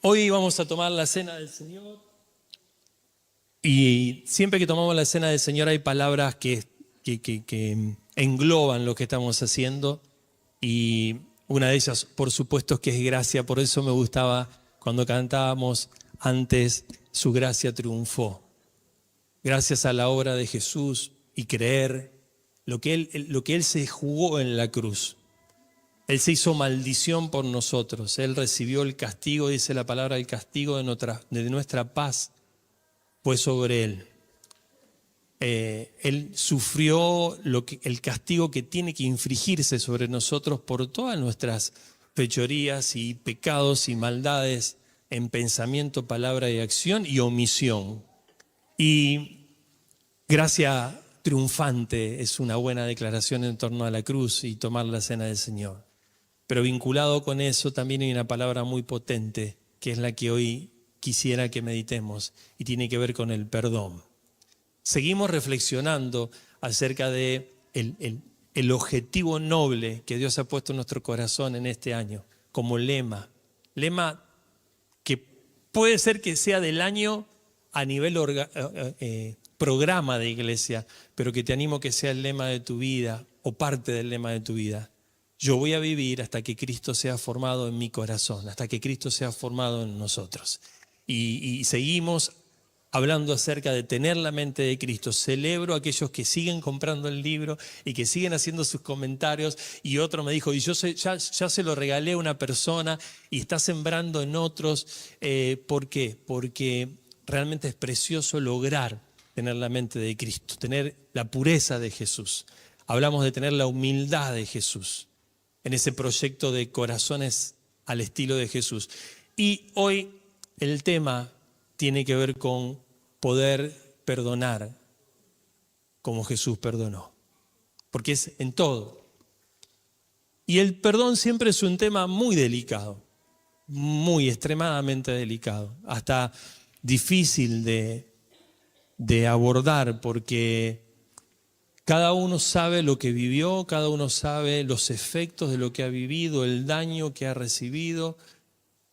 Hoy vamos a tomar la cena del Señor y siempre que tomamos la cena del Señor hay palabras que engloban lo que estamos haciendo y una de ellas, por supuesto, es que es gracia. Por eso me gustaba cuando cantábamos antes, su gracia triunfó. Gracias a la obra de Jesús y creer lo que Él se jugó en la cruz. Él se hizo maldición por nosotros. Él recibió el castigo, dice la palabra, el castigo de nuestra paz fue sobre Él. Él sufrió el castigo que tiene que infligirse sobre nosotros por todas nuestras fechorías y pecados y maldades en pensamiento, palabra y acción y omisión. Y gracia triunfante es una buena declaración en torno a la cruz y tomar la cena del Señor. Pero vinculado con eso también hay una palabra muy potente, que es la que hoy quisiera que meditemos, y tiene que ver con el perdón. Seguimos reflexionando acerca de el objetivo noble que Dios ha puesto en nuestro corazón en este año, como lema que puede ser que sea del año a nivel programa de iglesia, pero que te animo que sea el lema de tu vida o parte del lema de tu vida. Yo voy a vivir hasta que Cristo sea formado en mi corazón, hasta que Cristo sea formado en nosotros. Y seguimos hablando acerca de tener la mente de Cristo. Celebro a aquellos que siguen comprando el libro y que siguen haciendo sus comentarios. Y otro me dijo, y yo ya se lo regalé a una persona y está sembrando en otros. ¿Por qué? Porque realmente es precioso lograr tener la mente de Cristo, tener la pureza de Jesús. Hablamos de tener la humildad de Jesús en ese proyecto de corazones al estilo de Jesús. Y hoy el tema tiene que ver con poder perdonar como Jesús perdonó, porque es en todo. Y el perdón siempre es un tema muy delicado, muy extremadamente delicado, hasta difícil de abordar, porque cada uno sabe lo que vivió, cada uno sabe los efectos de lo que ha vivido, el daño que ha recibido,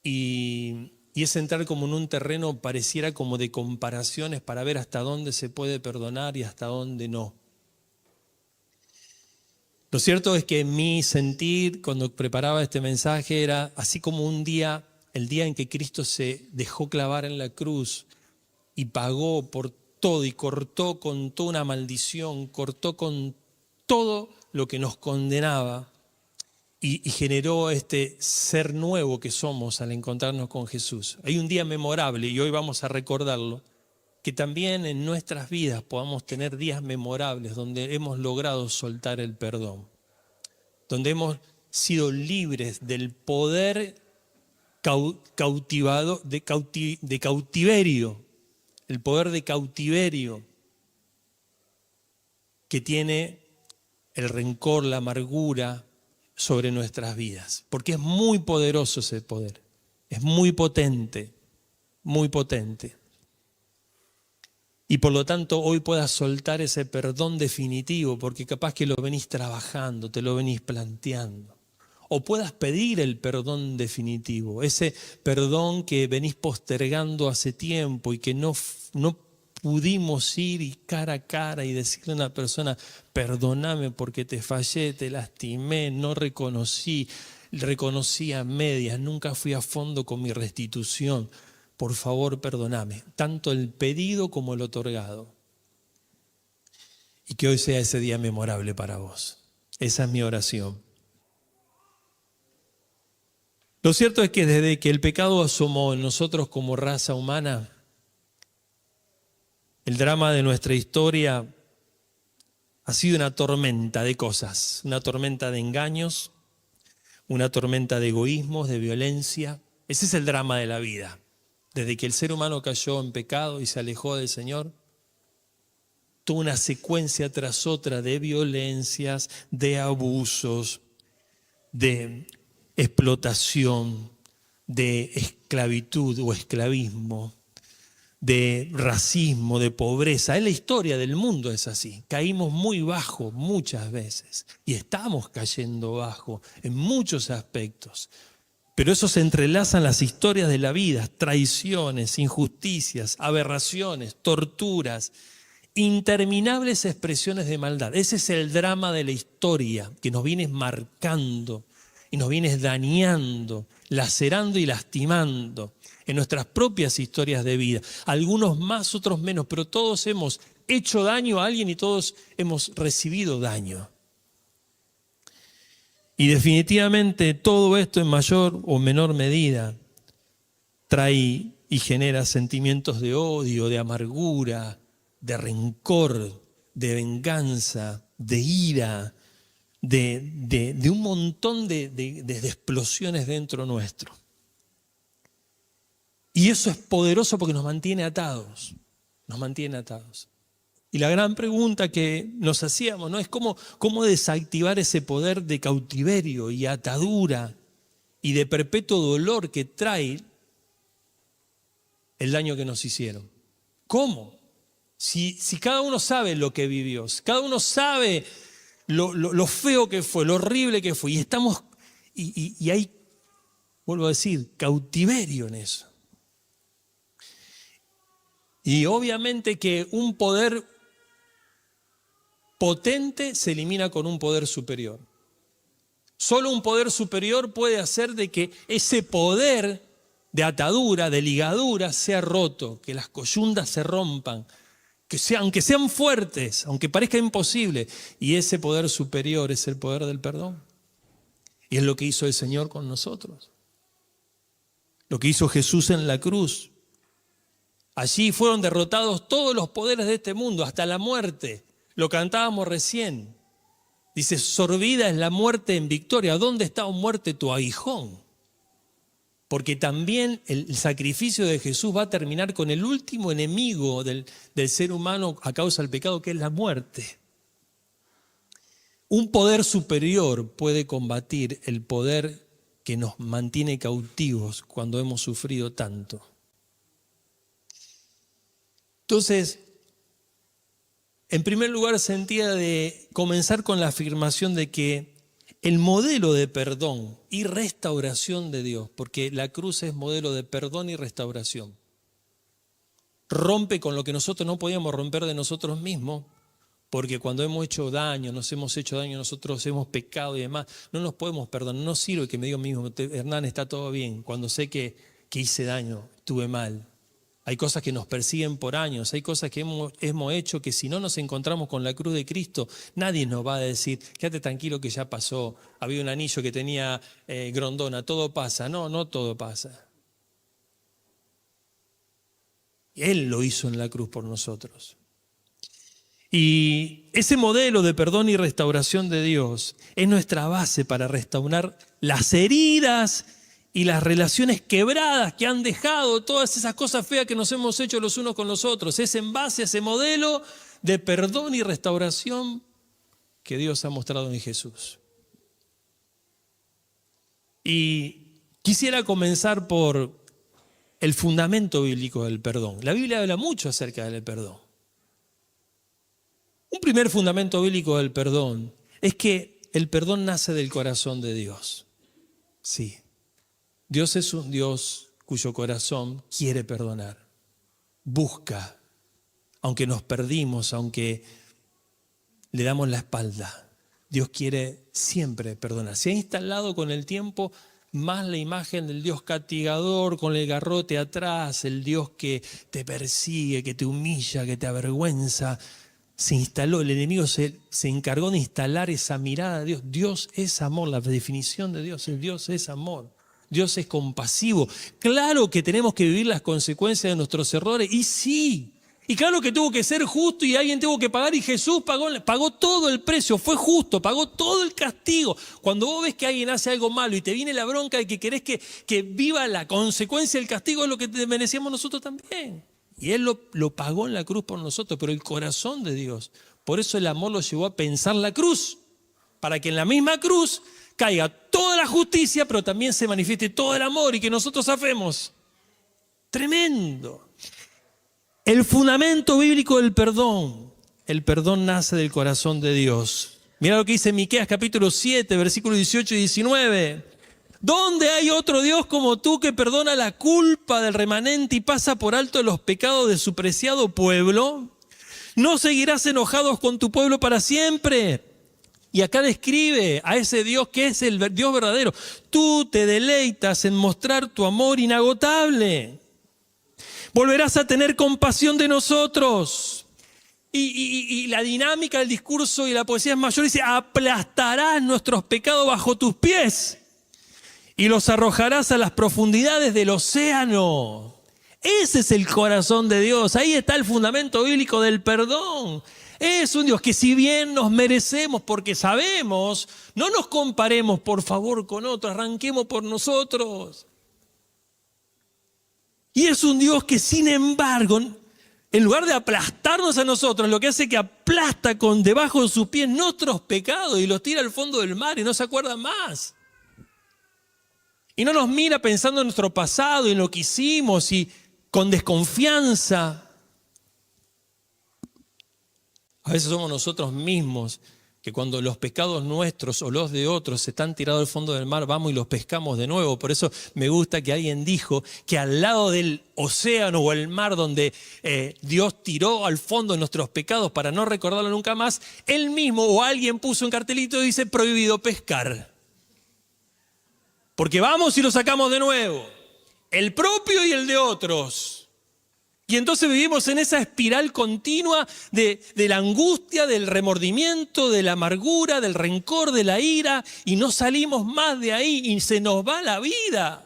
y es entrar como en un terreno pareciera como de comparaciones para ver hasta dónde se puede perdonar y hasta dónde no. Lo cierto es que mi sentir cuando preparaba este mensaje era así como el día en que Cristo se dejó clavar en la cruz y pagó por todo y cortó con toda una maldición, cortó con todo lo que nos condenaba y generó este ser nuevo que somos al encontrarnos con Jesús. Hay un día memorable y hoy vamos a recordarlo, que también en nuestras vidas podamos tener días memorables donde hemos logrado soltar el perdón, donde hemos sido libres del poder de cautiverio, el poder de cautiverio que tiene el rencor, la amargura sobre nuestras vidas. Porque es muy poderoso ese poder, es muy potente, muy potente. Y por lo tanto hoy puedas soltar ese perdón definitivo, porque capaz que lo venís trabajando, te lo venís planteando. O puedas pedir el perdón definitivo, ese perdón que venís postergando hace tiempo y que no pudimos ir y cara a cara y decirle a una persona, perdóname porque te fallé, te lastimé, no reconocí a medias, nunca fui a fondo con mi restitución. Por favor, perdóname, tanto el pedido como el otorgado. Y que hoy sea ese día memorable para vos. Esa es mi oración. Lo cierto es que desde que el pecado asomó en nosotros como raza humana, el drama de nuestra historia ha sido una tormenta de cosas, una tormenta de engaños, una tormenta de egoísmos, de violencia. Ese es el drama de la vida. Desde que el ser humano cayó en pecado y se alejó del Señor, toda una secuencia tras otra de violencias, de abusos, de explotación, de esclavitud o esclavismo, de racismo, de pobreza. Es la historia del mundo, es así. Caímos muy bajo muchas veces y estamos cayendo bajo en muchos aspectos. Pero eso se entrelazan las historias de la vida, traiciones, injusticias, aberraciones, torturas, interminables expresiones de maldad. Ese es el drama de la historia que nos viene marcando y nos viene dañando, lacerando y lastimando en nuestras propias historias de vida. Algunos más, otros menos, pero todos hemos hecho daño a alguien y todos hemos recibido daño. Y definitivamente todo esto en mayor o menor medida trae y genera sentimientos de odio, de amargura, de rencor, de venganza, de ira, de un montón de explosiones dentro nuestro. Y eso es poderoso porque nos mantiene atados, nos mantiene atados. Y la gran pregunta que nos hacíamos, ¿no?, es cómo desactivar ese poder de cautiverio y atadura y de perpetuo dolor que trae el daño que nos hicieron. ¿Cómo? Si cada uno sabe lo que vivió, cada uno sabe lo feo que fue, lo horrible que fue, y hay, vuelvo a decir, cautiverio en eso. Y obviamente que un poder potente se elimina con un poder superior. Solo un poder superior puede hacer de que ese poder de atadura, de ligadura, sea roto, que las coyundas se rompan, aunque sean fuertes, aunque parezca imposible. Y ese poder superior es el poder del perdón. Y es lo que hizo el Señor con nosotros. Lo que hizo Jesús en la cruz. Allí fueron derrotados todos los poderes de este mundo, hasta la muerte. Lo cantábamos recién. Dice, sorbida es la muerte en victoria. ¿Dónde está, oh muerte, tu aguijón? Porque también el sacrificio de Jesús va a terminar con el último enemigo del ser humano a causa del pecado, que es la muerte. Un poder superior puede combatir el poder que nos mantiene cautivos cuando hemos sufrido tanto. Entonces, en primer lugar, sentía de comenzar con la afirmación de que el modelo de perdón y restauración de Dios, porque la cruz es modelo de perdón y restauración, rompe con lo que nosotros no podíamos romper de nosotros mismos, porque cuando hemos hecho daño, nos hemos hecho daño, nosotros hemos pecado y demás, no nos podemos perdonar. No sirve que me diga mismo, Hernán, está todo bien, cuando sé que hice daño, estuve mal. Hay cosas que nos persiguen por años, hay cosas que hemos hecho que si no nos encontramos con la cruz de Cristo, nadie nos va a decir, quédate tranquilo que ya pasó, había un anillo que tenía grondona, todo pasa. No, no todo pasa. Él lo hizo en la cruz por nosotros. Y ese modelo de perdón y restauración de Dios es nuestra base para restaurar las heridas y las relaciones quebradas que han dejado, todas esas cosas feas que nos hemos hecho los unos con los otros. Es en base a ese modelo de perdón y restauración que Dios ha mostrado en Jesús. Y quisiera comenzar por el fundamento bíblico del perdón. La Biblia habla mucho acerca del perdón. Un primer fundamento bíblico del perdón es que el perdón nace del corazón de Dios. Sí. Dios es un Dios cuyo corazón quiere perdonar, busca, aunque nos perdimos, aunque le damos la espalda. Dios quiere siempre perdonar. Se ha instalado con el tiempo más la imagen del Dios castigador, con el garrote atrás, el Dios que te persigue, que te humilla, que te avergüenza. Se instaló, el enemigo se encargó de instalar esa mirada de Dios. Dios es amor, la definición de Dios es Dios es amor. Dios es compasivo. Claro que tenemos que vivir las consecuencias de nuestros errores, y sí. Y claro que tuvo que ser justo y alguien tuvo que pagar, y Jesús pagó todo el precio, fue justo, pagó todo el castigo. Cuando vos ves que alguien hace algo malo y te viene la bronca de que querés que viva la consecuencia del castigo, es lo que merecíamos nosotros también. Y Él lo pagó en la cruz por nosotros, pero el corazón de Dios, por eso el amor lo llevó a pensar la cruz, para que en la misma cruz caiga toda la justicia, pero también se manifieste todo el amor y que nosotros hacemos. Tremendo. El fundamento bíblico del perdón. El perdón nace del corazón de Dios. Mira lo que dice Miqueas capítulo 7, versículos 18 y 19. ¿Dónde hay otro Dios como tú que perdona la culpa del remanente y pasa por alto los pecados de su preciado pueblo? ¿No seguirás enojados con tu pueblo para siempre? Y acá describe a ese Dios que es el Dios verdadero. Tú te deleitas en mostrar tu amor inagotable. Volverás a tener compasión de nosotros. Y la dinámica del discurso y la poesía es mayor. Dice, aplastarás nuestros pecados bajo tus pies y los arrojarás a las profundidades del océano. Ese es el corazón de Dios. Ahí está el fundamento bíblico del perdón. Es un Dios que si bien nos merecemos porque sabemos, no nos comparemos por favor con otros, arranquemos por nosotros. Y es un Dios que sin embargo, en lugar de aplastarnos a nosotros, lo que hace es que aplasta con debajo de sus pies nuestros pecados y los tira al fondo del mar y no se acuerda más. Y no nos mira pensando en nuestro pasado y en lo que hicimos y con desconfianza. A veces somos nosotros mismos que cuando los pecados nuestros o los de otros están tirados al fondo del mar, vamos y los pescamos de nuevo. Por eso me gusta que alguien dijo que al lado del océano o el mar donde Dios tiró al fondo nuestros pecados para no recordarlo nunca más, él mismo o alguien puso un cartelito y dice prohibido pescar. Porque vamos y lo sacamos de nuevo, el propio y el de otros. Y entonces vivimos en esa espiral continua de la angustia, del remordimiento, de la amargura, del rencor, de la ira, y no salimos más de ahí y se nos va la vida.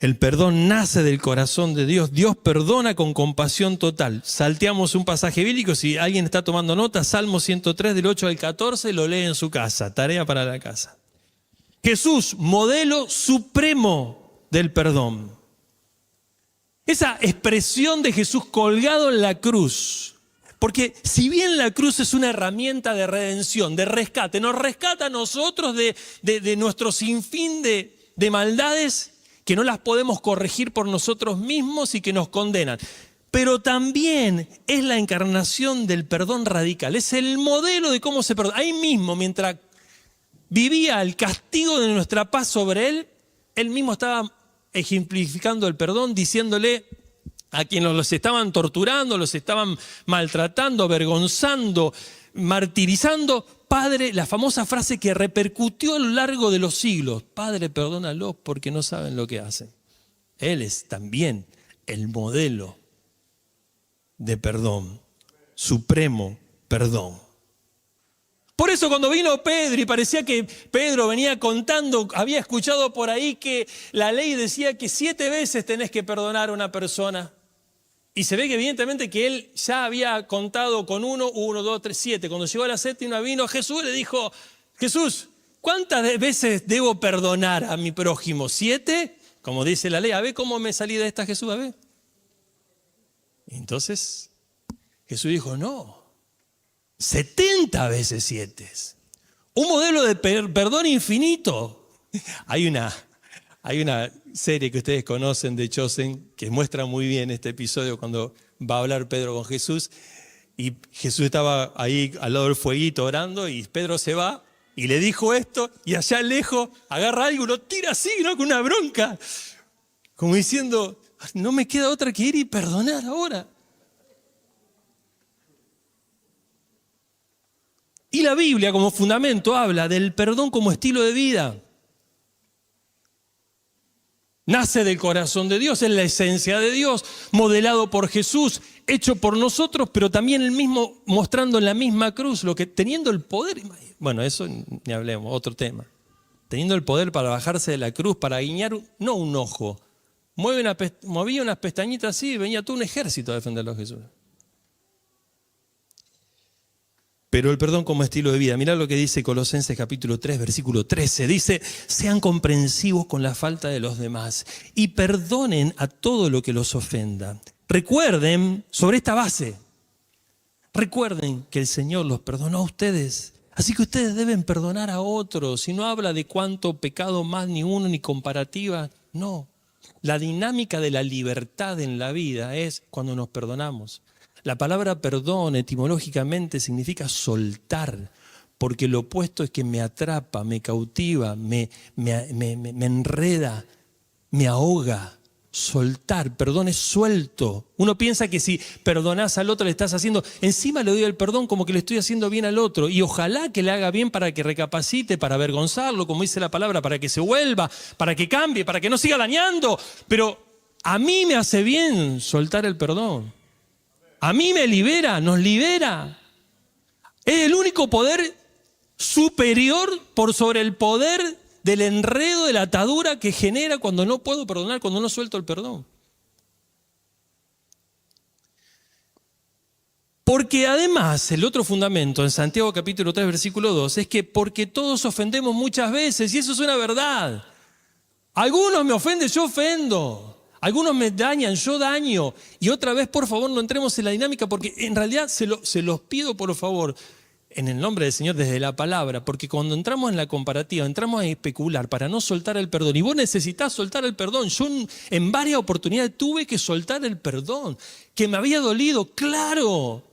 El perdón nace del corazón de Dios. Dios perdona con compasión total. Salteamos un pasaje bíblico. Si alguien está tomando nota, Salmo 103 del 8 al 14, lo lee en su casa. Tarea para la casa. Jesús, modelo supremo del perdón. Esa expresión de Jesús colgado en la cruz. Porque si bien la cruz es una herramienta de redención, de rescate, nos rescata a nosotros de nuestro sinfín de maldades que no las podemos corregir por nosotros mismos y que nos condenan. Pero también es la encarnación del perdón radical. Es el modelo de cómo se perdona. Ahí mismo, mientras vivía el castigo de nuestra paz sobre él mismo estaba ejemplificando el perdón, diciéndole a quienes los estaban torturando, los estaban maltratando, avergonzando, martirizando, Padre, la famosa frase que repercutió a lo largo de los siglos, Padre, perdónalos porque no saben lo que hacen. Él es también el modelo de perdón, supremo perdón. Por eso cuando vino Pedro y parecía que Pedro venía contando, había escuchado por ahí que la ley decía que 7 veces tenés que perdonar a una persona. Y se ve que evidentemente que él ya había contado con 1, 2, 3, 7. Cuando llegó a la 7ª vino Jesús y le dijo, Jesús, ¿cuántas veces debo perdonar a mi prójimo? ¿7? Como dice la ley. A ver cómo me salí de esta, Jesús, a ver. Entonces Jesús dijo, no. 70 veces 7. Un modelo de perdón infinito. Hay una serie que ustedes conocen de Chosen que muestra muy bien este episodio cuando va a hablar Pedro con Jesús. Y Jesús estaba ahí al lado del fueguito orando y Pedro se va y le dijo esto y allá lejos agarra algo y lo tira así, ¿no? Con una bronca. Como diciendo, no me queda otra que ir y perdonar ahora. Y la Biblia como fundamento habla del perdón como estilo de vida. Nace del corazón de Dios, es la esencia de Dios, modelado por Jesús, hecho por nosotros, pero también él mismo mostrando en la misma cruz, lo que teniendo el poder, bueno, eso ni hablemos, otro tema. Teniendo el poder para bajarse de la cruz, para guiñar, no un ojo, movía unas pestañitas así y venía todo un ejército a defenderlo a Jesús. Pero el perdón como estilo de vida. Mirá lo que dice Colosenses capítulo 3, versículo 13. Dice, sean comprensivos con la falta de los demás y perdonen a todo lo que los ofenda. Recuerden, sobre esta base, recuerden que el Señor los perdonó a ustedes. Así que ustedes deben perdonar a otros. Y no habla de cuánto pecado más ni uno ni comparativa. No. La dinámica de la libertad en la vida es cuando nos perdonamos. La palabra perdón etimológicamente significa soltar, porque lo opuesto es que me atrapa, me cautiva, me enreda, me ahoga. Soltar, perdón es suelto. Uno piensa que si perdonás al otro le estás haciendo, encima le doy el perdón como que le estoy haciendo bien al otro. Y ojalá que le haga bien para que recapacite, para avergonzarlo, como dice la palabra, para que se vuelva, para que cambie, para que no siga dañando. Pero a mí me hace bien soltar el perdón. A mí me libera, nos libera. Es el único poder superior por sobre el poder del enredo, de la atadura que genera cuando no puedo perdonar, cuando no suelto el perdón. Porque además, el otro fundamento en Santiago capítulo 3, versículo 2, es que porque todos ofendemos muchas veces, y eso es una verdad. Algunos me ofenden, yo ofendo. Algunos me dañan, yo daño. Y otra vez, por favor, no entremos en la dinámica, porque en realidad se los pido, por favor, en el nombre del Señor, desde la palabra, porque cuando entramos en la comparativa, entramos a especular para no soltar el perdón. Y vos necesitás soltar el perdón. Yo en varias oportunidades tuve que soltar el perdón, que me había dolido, claro.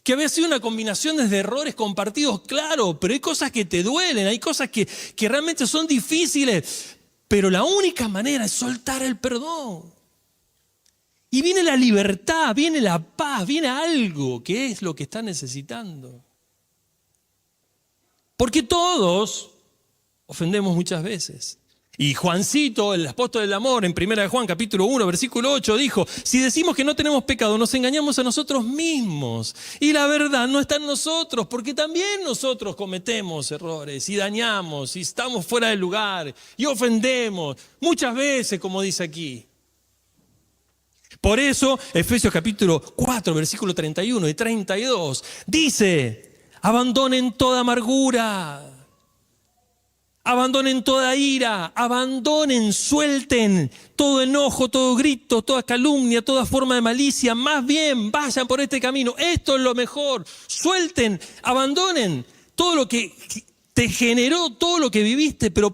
Que había sido una combinación de errores compartidos, claro. Pero hay cosas que te duelen, hay cosas que realmente son difíciles. Pero la única manera es soltar el perdón. Y viene la libertad, viene la paz, viene algo que es lo que está necesitando. Porque todos ofendemos muchas veces. Y Juancito, el apóstol del amor, en 1 Juan capítulo 1, versículo 8, dijo, si decimos que no tenemos pecado, nos engañamos a nosotros mismos. Y la verdad no está en nosotros, porque también nosotros cometemos errores y dañamos y estamos fuera del lugar y ofendemos. Muchas veces, como dice aquí. Por eso, Efesios capítulo 4, versículo 31 y 32, dice, abandonen toda amargura, abandonen toda ira, abandonen, suelten todo enojo, todo grito, toda calumnia, toda forma de malicia. Más bien, vayan por este camino. Esto es lo mejor. Suelten, abandonen todo lo que te generó, todo lo que viviste, pero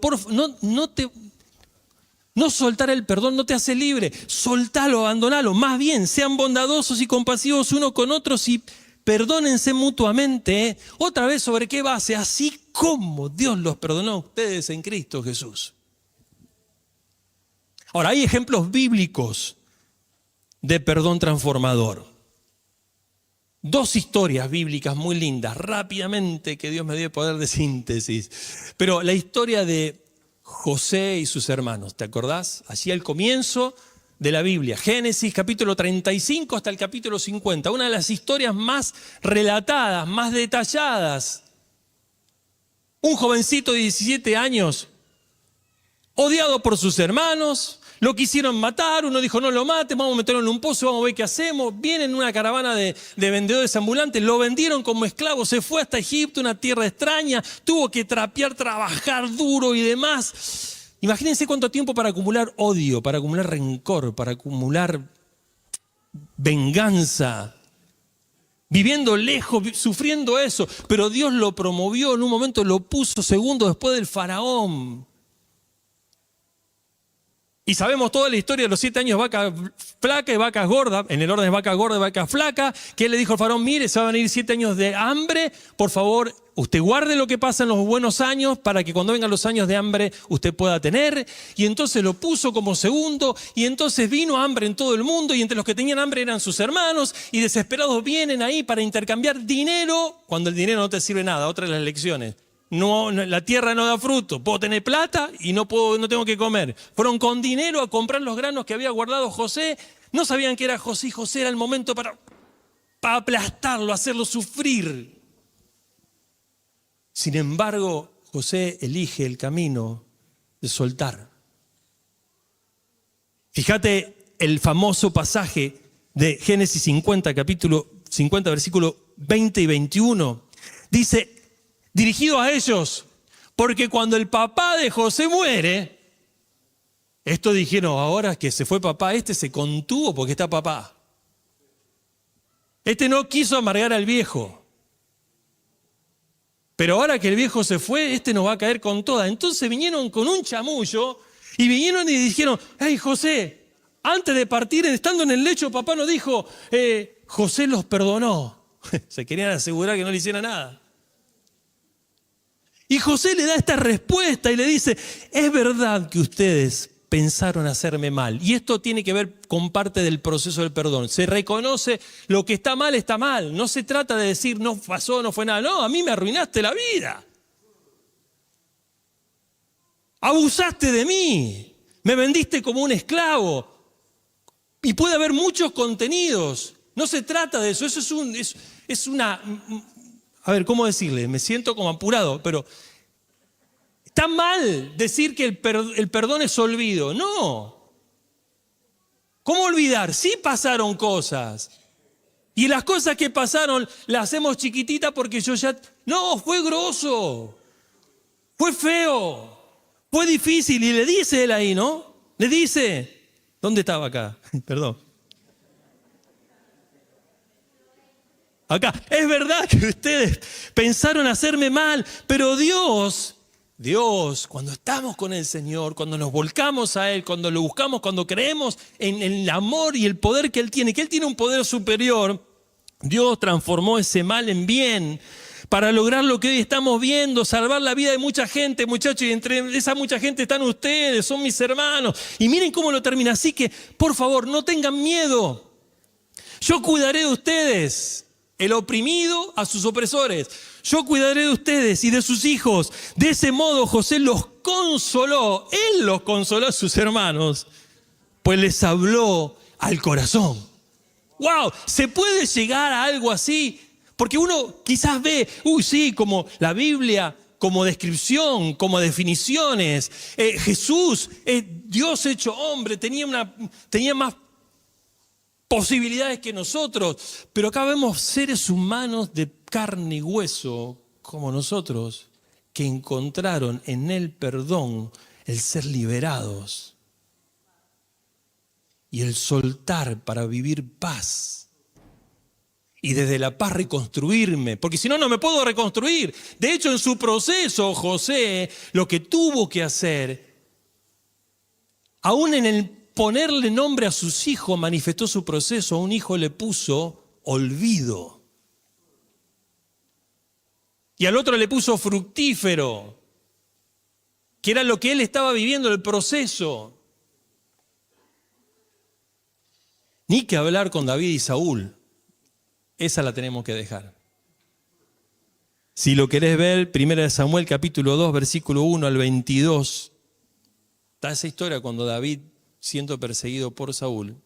no soltar el perdón no te hace libre. Soltalo, abandonalo. Más bien, sean bondadosos y compasivos unos con otros y perdónense mutuamente. Otra vez, ¿sobre qué base? Así como Dios los perdonó a ustedes en Cristo Jesús. Ahora, hay ejemplos bíblicos de perdón transformador. Dos historias bíblicas muy lindas, rápidamente, que Dios me dio el poder de síntesis. Pero la historia de José y sus hermanos, ¿te acordás? Allí al comienzo de la Biblia, Génesis capítulo 35 hasta el capítulo 50, una de las historias más relatadas, más detalladas. Un jovencito de 17 años, odiado por sus hermanos, lo quisieron matar, uno dijo no lo maten, vamos a meterlo en un pozo, vamos a ver qué hacemos. Vienen una caravana de vendedores ambulantes, lo vendieron como esclavo, se fue hasta Egipto, una tierra extraña, tuvo que trapear, trabajar duro y demás. Imagínense cuánto tiempo para acumular odio, para acumular rencor, para acumular venganza. Viviendo lejos, sufriendo eso. Pero Dios lo promovió, en un momento lo puso segundo después del faraón. Y sabemos toda la historia de los 7 años de vaca flaca y vacas gordas, en el orden de vaca gorda y vaca flaca, que él le dijo al faraón, mire, se van a venir 7 años de hambre, por favor, usted guarde lo que pasa en los buenos años para que cuando vengan los años de hambre usted pueda tener. Y entonces lo puso como segundo y entonces vino hambre en todo el mundo y entre los que tenían hambre eran sus hermanos y desesperados vienen ahí para intercambiar dinero cuando el dinero no te sirve nada, otra de las lecciones. No, la tierra no da fruto, puedo tener plata y no tengo que comer. Fueron con dinero a comprar los granos que había guardado José, no sabían que era José y José era el momento para aplastarlo, hacerlo sufrir. Sin embargo, José elige el camino de soltar. Fíjate el famoso pasaje de Génesis 50, capítulo 50, versículo 20 y 21. Dice, dirigido a ellos, porque cuando el papá de José muere, estos dijeron, ahora que se fue papá, este se contuvo porque está papá. Este no quiso amargar al viejo. Pero ahora que el viejo se fue, este nos va a caer con toda. Entonces vinieron con un chamullo y vinieron y dijeron, hey José, antes de partir, estando en el lecho, papá nos dijo, José los perdonó. Se querían asegurar que no le hiciera nada. Y José le da esta respuesta y le dice, es verdad que ustedes pensaron hacerme mal. Y esto tiene que ver con parte del proceso del perdón. Se reconoce lo que está mal, está mal. No se trata de decir, no pasó, no fue nada. No, a mí me arruinaste la vida. Abusaste de mí. Me vendiste como un esclavo. Y puede haber muchos contenidos. No se trata de eso. Eso es una... A ver, ¿cómo decirle? Me siento como apurado, pero... Está mal decir que el perdón es olvido. No. ¿Cómo olvidar? Sí pasaron cosas. Y las cosas que pasaron las hacemos chiquititas porque yo ya... No, fue grosso. Fue feo. Fue difícil. Y le dice él ahí, ¿no? Le dice... ¿Dónde estaba acá? Perdón. Acá. Es verdad que ustedes pensaron hacerme mal, pero Dios, cuando estamos con el Señor, cuando nos volcamos a Él, cuando lo buscamos, cuando creemos en el amor y el poder que Él tiene, que Él tiene un poder superior, Dios transformó ese mal en bien para lograr lo que hoy estamos viendo, salvar la vida de mucha gente, muchachos, y entre esa mucha gente están ustedes, son mis hermanos. Y miren cómo lo termina, así que, por favor, no tengan miedo. Yo cuidaré de ustedes, el oprimido a sus opresores. Yo cuidaré de ustedes y de sus hijos. De ese modo José los consoló, él los consoló a sus hermanos, pues les habló al corazón. ¡Wow! ¿Se puede llegar a algo así? Porque uno quizás ve, sí, como la Biblia, como descripción, como definiciones. Jesús, Dios hecho hombre, tenía más posibilidades que nosotros. Pero acá vemos seres humanos de carne y hueso, como nosotros, que encontraron en el perdón el ser liberados y el soltar para vivir paz. Y desde la paz reconstruirme, porque si no, no me puedo reconstruir. De hecho, en su proceso, José, lo que tuvo que hacer, aún en el ponerle nombre a sus hijos, manifestó su proceso. A un hijo le puso olvido. Y al otro le puso fructífero, que era lo que él estaba viviendo, el proceso. Ni que hablar con David y Saúl. Esa la tenemos que dejar. Si lo querés ver, 1 Samuel capítulo 2, versículo 1 al 22. Está esa historia cuando David, siendo perseguido por Saúl,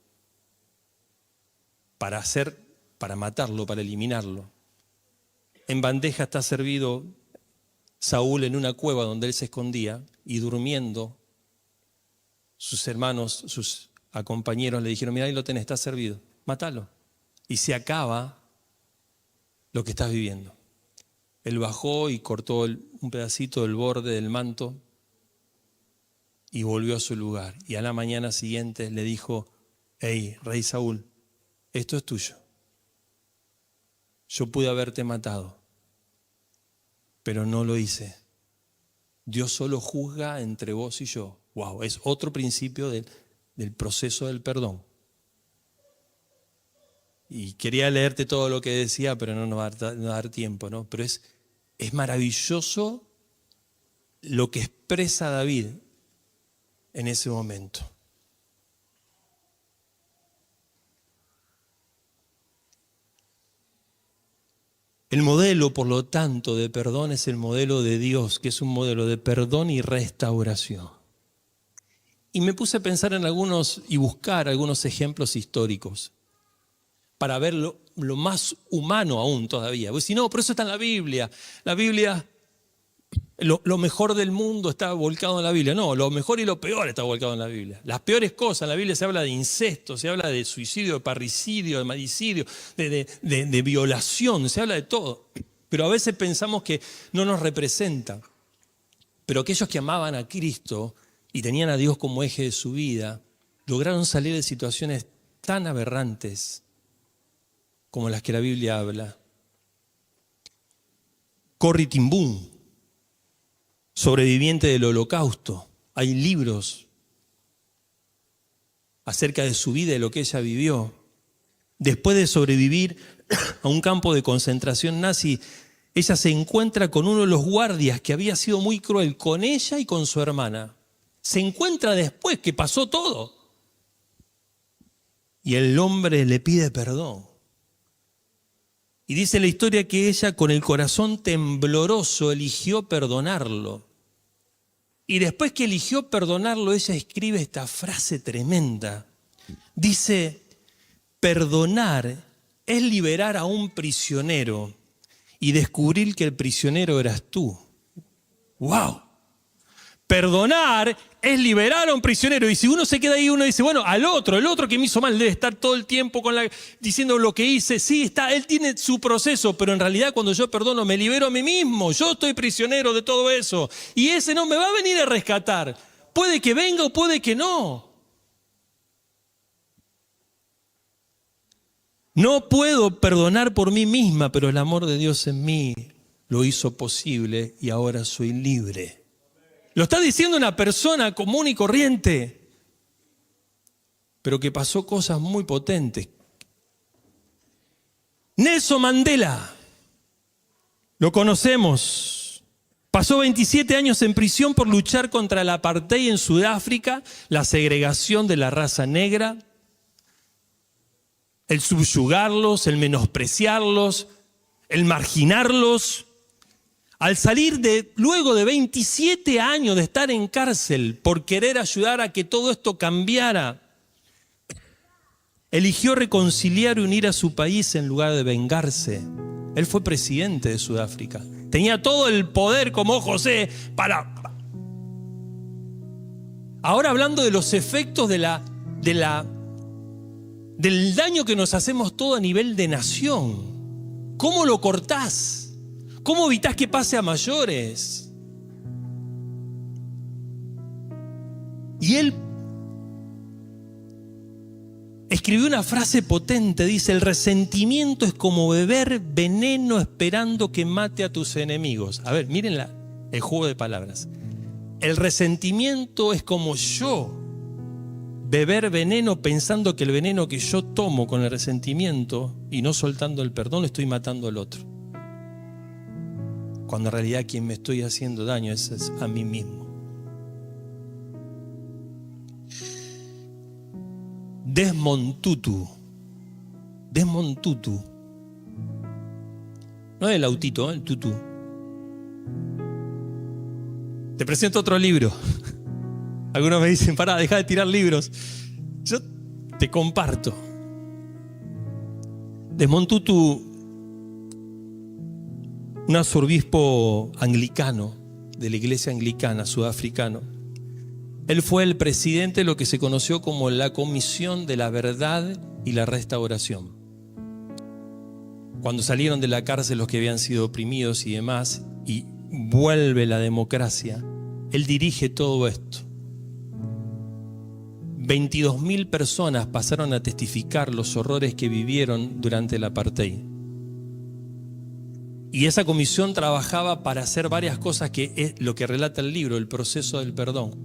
para matarlo, para eliminarlo, en bandeja está servido Saúl en una cueva donde él se escondía y durmiendo, sus hermanos, sus compañeros le dijeron, mira, ahí lo tenés, está servido, mátalo. Y se acaba lo que estás viviendo. Él bajó y cortó un pedacito del borde del manto y volvió a su lugar. Y a la mañana siguiente le dijo, hey, rey Saúl, esto es tuyo. Yo pude haberte matado, pero no lo hice. Dios solo juzga entre vos y yo. Wow, es otro principio del proceso del perdón. Y quería leerte todo lo que decía, pero no nos va a dar tiempo, ¿no? Pero es maravilloso lo que expresa David en ese momento. El modelo, por lo tanto, de perdón es el modelo de Dios, que es un modelo de perdón y restauración. Y me puse a pensar en y buscar algunos ejemplos históricos, para ver lo más humano aún todavía. Pues si no, pero eso está en la Biblia. La Biblia, lo mejor del mundo está volcado en la Biblia. No, lo mejor y lo peor está volcado en la Biblia. Las peores cosas, en la Biblia se habla de incesto, se habla de suicidio, de parricidio, de matricidio, de violación, se habla de todo. Pero a veces pensamos que no nos representa. Pero aquellos que amaban a Cristo y tenían a Dios como eje de su vida, lograron salir de situaciones tan aberrantes como las que la Biblia habla. Corrie ten Boom, sobreviviente del Holocausto. Hay libros acerca de su vida y de lo que ella vivió. Después de sobrevivir a un campo de concentración nazi, ella se encuentra con uno de los guardias que había sido muy cruel con ella y con su hermana. Se encuentra después que pasó todo. Y el hombre le pide perdón. Y dice la historia que ella con el corazón tembloroso eligió perdonarlo. Y después que eligió perdonarlo, ella escribe esta frase tremenda. Dice, perdonar es liberar a un prisionero y descubrir que el prisionero eras tú. ¡Wow! Perdonar es liberar a un prisionero. Y si uno se queda ahí, uno dice, bueno, el otro que me hizo mal debe estar todo el tiempo diciendo lo que hice. Sí, él tiene su proceso, pero en realidad cuando yo perdono me libero a mí mismo. Yo estoy prisionero de todo eso. Y ese no me va a venir a rescatar. Puede que venga o puede que no. No puedo perdonar por mí misma, pero el amor de Dios en mí lo hizo posible y ahora soy libre. Lo está diciendo una persona común y corriente, pero que pasó cosas muy potentes. Nelson Mandela, lo conocemos. Pasó 27 años en prisión por luchar contra el apartheid en Sudáfrica, la segregación de la raza negra, el subyugarlos, el menospreciarlos, el marginarlos. Al salir luego de 27 años de estar en cárcel por querer ayudar a que todo esto cambiara, eligió reconciliar y unir a su país en lugar de vengarse. Él fue presidente de Sudáfrica. Tenía todo el poder como José para... Ahora hablando de los efectos del daño que nos hacemos todo a nivel de nación. ¿Cómo lo cortás? ¿Cómo evitás que pase a mayores? Y él escribió una frase potente, dice, el resentimiento es como beber veneno esperando que mate a tus enemigos. A ver, miren el juego de palabras. El resentimiento es como yo beber veneno pensando que el veneno que yo tomo con el resentimiento y no soltando el perdón, estoy matando al otro. Cuando en realidad quien me estoy haciendo daño es a mí mismo. Desmond Tutu. No es el autito, el tutú. Te presento otro libro. Algunos me dicen, pará, deja de tirar libros. Yo te comparto. Desmond Tutu, un arzobispo anglicano, de la iglesia anglicana, sudafricano. Él fue el presidente de lo que se conoció como la Comisión de la Verdad y la Restauración. Cuando salieron de la cárcel los que habían sido oprimidos y demás, y vuelve la democracia, él dirige todo esto. 22.000 personas pasaron a testificar los horrores que vivieron durante el apartheid. Y esa comisión trabajaba para hacer varias cosas, que es lo que relata el libro, el proceso del perdón.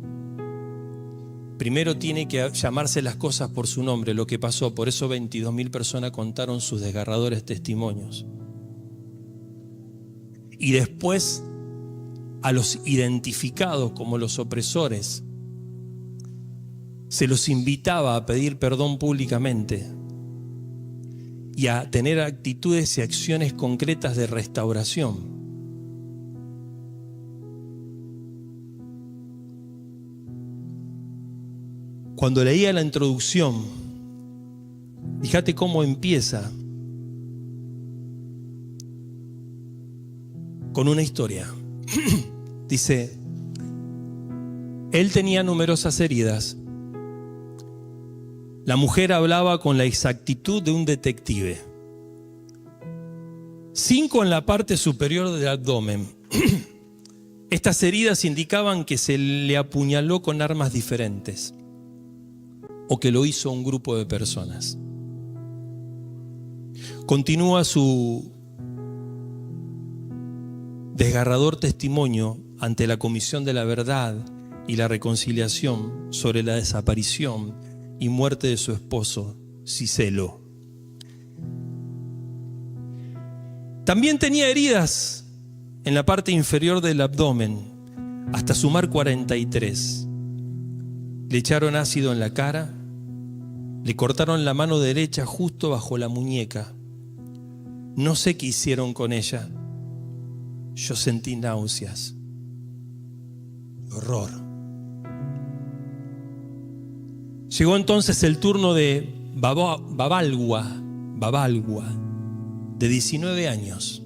Primero tiene que llamarse las cosas por su nombre, lo que pasó. Por eso 22.000 personas contaron sus desgarradores testimonios. Y después, a los identificados como los opresores, se los invitaba a pedir perdón públicamente y a tener actitudes y acciones concretas de restauración. Cuando leía la introducción, fíjate cómo empieza con una historia. Dice, él tenía numerosas heridas. La mujer hablaba con la exactitud de un detective. 5 en la parte superior del abdomen. Estas heridas indicaban que se le apuñaló con armas diferentes o que lo hizo un grupo de personas. Continúa su desgarrador testimonio ante la Comisión de la Verdad y la Reconciliación sobre la desaparición y muerte de su esposo, Cicelo. También tenía heridas en la parte inferior del abdomen, hasta sumar 43. Le echaron ácido en la cara, le cortaron la mano derecha justo bajo la muñeca. No sé qué hicieron con ella. Yo sentí náuseas, horror. Llegó entonces el turno de Babalwa, de 19 años.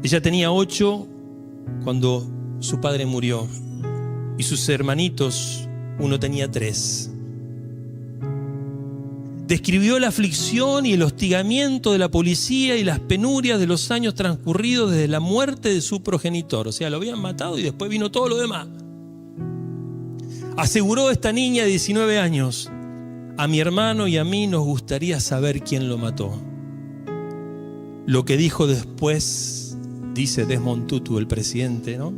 Ella tenía 8 cuando su padre murió y sus hermanitos, uno tenía 3. Describió la aflicción y el hostigamiento de la policía y las penurias de los años transcurridos desde la muerte de su progenitor. O sea, lo habían matado y después vino todo lo demás. Aseguró esta niña de 19 años: a mi hermano y a mí nos gustaría saber quién lo mató. Lo que dijo después, dice Desmond Tutu, el presidente, ¿no?,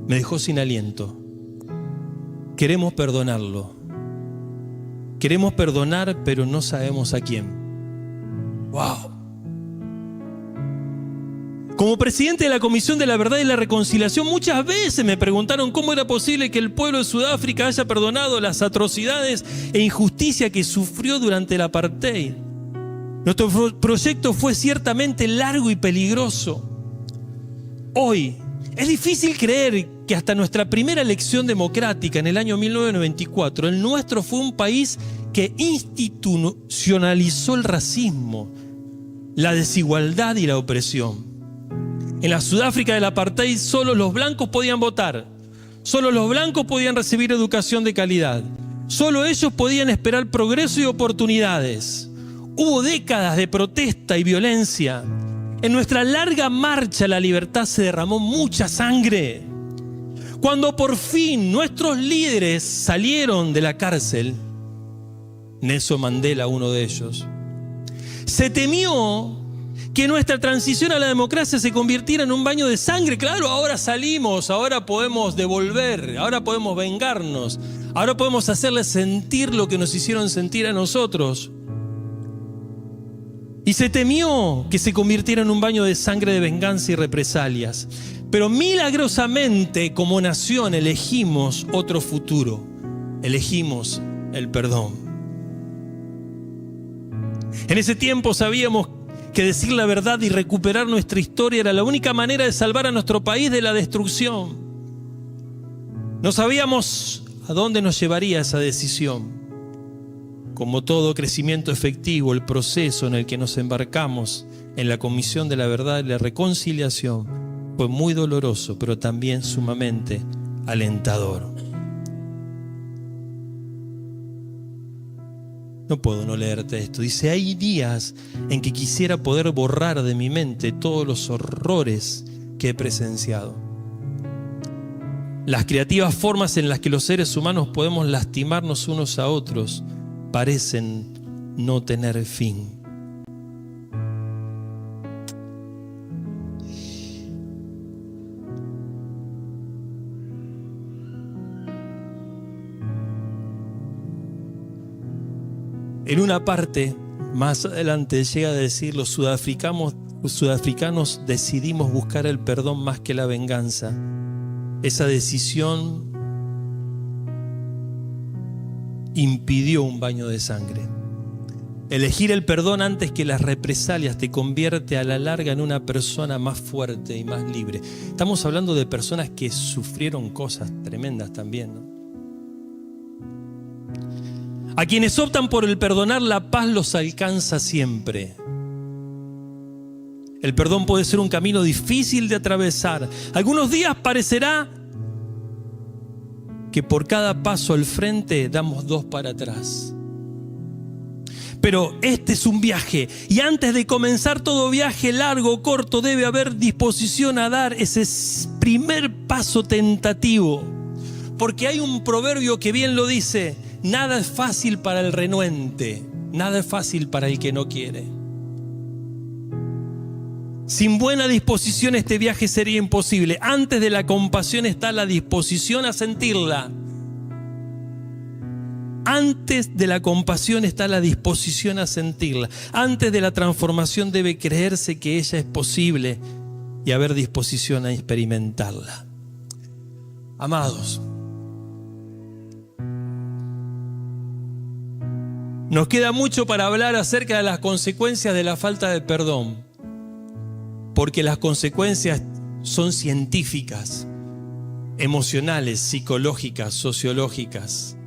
me dejó sin aliento. Queremos perdonarlo. Queremos perdonar, pero no sabemos a quién. ¡Wow! Como presidente de la Comisión de la Verdad y la Reconciliación, muchas veces me preguntaron cómo era posible que el pueblo de Sudáfrica haya perdonado las atrocidades e injusticia que sufrió durante el apartheid. Nuestro proyecto fue ciertamente largo y peligroso. Hoy es difícil creer que hasta nuestra primera elección democrática en el año 1994, el nuestro fue un país que institucionalizó el racismo, la desigualdad y la opresión. En la Sudáfrica del apartheid solo los blancos podían votar, solo los blancos podían recibir educación de calidad, solo ellos podían esperar progreso y oportunidades. Hubo décadas de protesta y violencia. En nuestra larga marcha a la libertad se derramó mucha sangre. Cuando por fin nuestros líderes salieron de la cárcel, Nelson Mandela, uno de ellos, se temió que nuestra transición a la democracia se convirtiera en un baño de sangre. Claro, ahora salimos, ahora podemos devolver, ahora podemos vengarnos, ahora podemos hacerles sentir lo que nos hicieron sentir a nosotros. Y se temió que se convirtiera en un baño de sangre de venganza y represalias. Pero milagrosamente, como nación, elegimos otro futuro. Elegimos el perdón. En ese tiempo sabíamos que decir la verdad y recuperar nuestra historia era la única manera de salvar a nuestro país de la destrucción. No sabíamos a dónde nos llevaría esa decisión. Como todo crecimiento efectivo, el proceso en el que nos embarcamos en la Comisión de la Verdad y la Reconciliación fue muy doloroso, pero también sumamente alentador. No puedo no leerte esto. Dice: hay días en que quisiera poder borrar de mi mente todos los horrores que he presenciado. Las creativas formas en las que los seres humanos podemos lastimarnos unos a otros parecen no tener fin. En una parte, más adelante, llega a decir: los sudafricanos decidimos buscar el perdón más que la venganza. Esa decisión impidió un baño de sangre. Elegir el perdón antes que las represalias te convierte a la larga en una persona más fuerte y más libre. Estamos hablando de personas que sufrieron cosas tremendas también, ¿no? A quienes optan por el perdonar, la paz los alcanza siempre. El perdón puede ser un camino difícil de atravesar. Algunos días parecerá que por cada paso al frente damos 2 para atrás. Pero este es un viaje, y antes de comenzar todo viaje, largo o corto, debe haber disposición a dar ese primer paso tentativo. Porque hay un proverbio que bien lo dice: nada es fácil para el renuente, nada es fácil para el que no quiere. Sin buena disposición este viaje sería imposible. Antes de la compasión está la disposición a sentirla. Antes de la compasión está la disposición a sentirla. Antes de la transformación debe creerse que ella es posible y haber disposición a experimentarla. Amados, nos queda mucho para hablar acerca de las consecuencias de la falta de perdón, porque las consecuencias son científicas, emocionales, psicológicas, sociológicas,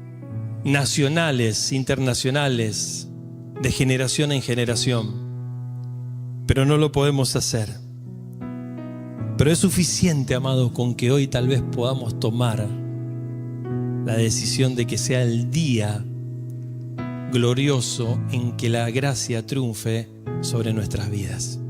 nacionales, internacionales, de generación en generación. Pero no lo podemos hacer. Pero es suficiente, amados, con que hoy tal vez podamos tomar la decisión de que sea el día glorioso en que la gracia triunfe sobre nuestras vidas.